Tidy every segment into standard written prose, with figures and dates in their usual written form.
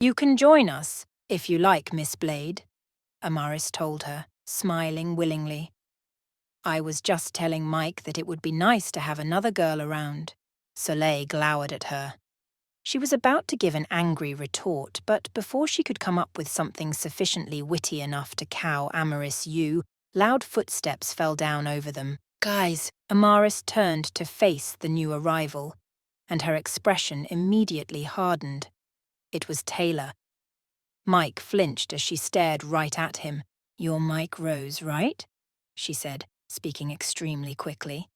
You can join us, if you like, Miss Blade, Amaris told her, smiling willingly. I was just telling Mike that it would be nice to have another girl around. Soleil glowered at her. She was about to give an angry retort, but before she could come up with something sufficiently witty enough to cow Amaris, loud footsteps fell down over them. Guys, Amaris turned to face the new arrival, and her expression immediately hardened. It was Taylor. Mike flinched as she stared right at him. You're Mike Rose, right? She said, speaking extremely quickly.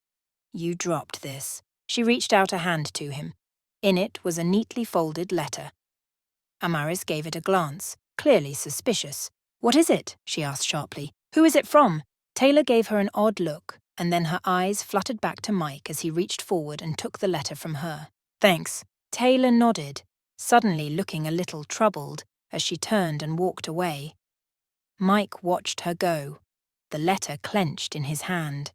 You dropped this. She reached out a hand to him. In it was a neatly folded letter. Amaris gave it a glance, clearly suspicious. What is it? She asked sharply. Who is it from? Taylor gave her an odd look, and then her eyes fluttered back to Mike as he reached forward and took the letter from her. Thanks. Taylor nodded, suddenly looking a little troubled as she turned and walked away. Mike watched her go, the letter clenched in his hand.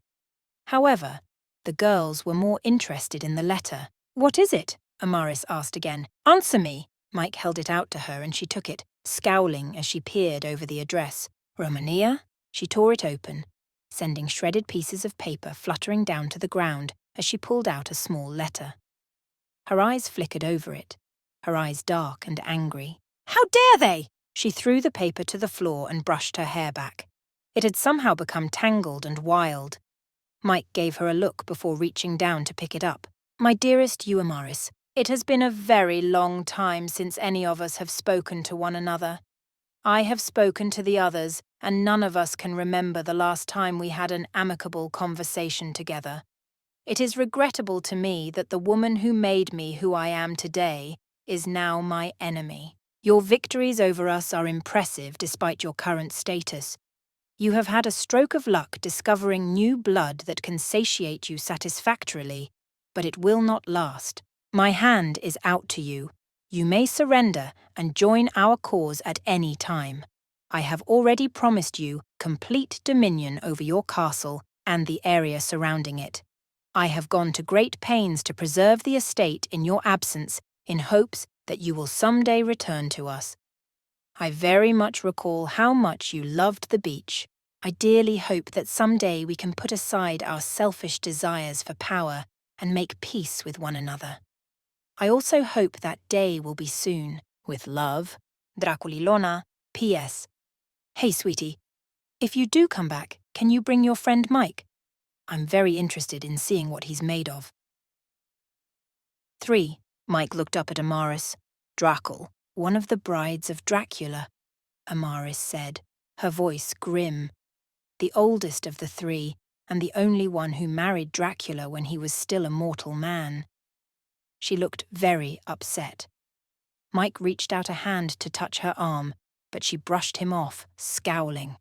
However, the girls were more interested in the letter. What is it? Amaris asked again. Answer me! Mike held it out to her and she took it, scowling as she peered over the address. Romania? She tore it open, sending shredded pieces of paper fluttering down to the ground as she pulled out a small letter. Her eyes flickered over it, her eyes dark and angry. How dare they! She threw the paper to the floor and brushed her hair back. It had somehow become tangled and wild. Mike gave her a look before reaching down to pick it up. My dearest Amaris, it has been a very long time since any of us have spoken to one another. I have spoken to the others, and none of us can remember the last time we had an amicable conversation together. It is regrettable to me that the woman who made me who I am today is now my enemy. Your victories over us are impressive despite your current status. You have had a stroke of luck discovering new blood that can satiate you satisfactorily, but it will not last. My hand is out to you. You may surrender and join our cause at any time. I have already promised you complete dominion over your castle and the area surrounding it. I have gone to great pains to preserve the estate in your absence in hopes that you will someday return to us. I very much recall how much you loved the beach. I dearly hope that someday we can put aside our selfish desires for power and make peace with one another. I also hope that day will be soon. With love, Draculilona, P.S. Hey, sweetie, if you do come back, can you bring your friend Mike? I'm very interested in seeing what he's made of. 3. Mike looked up at Amaris. Dracul, one of the brides of Dracula, Amaris said, her voice grim. The oldest of the three, and the only one who married Dracula when he was still a mortal man. She looked very upset. Mike reached out a hand to touch her arm, but she brushed him off, scowling.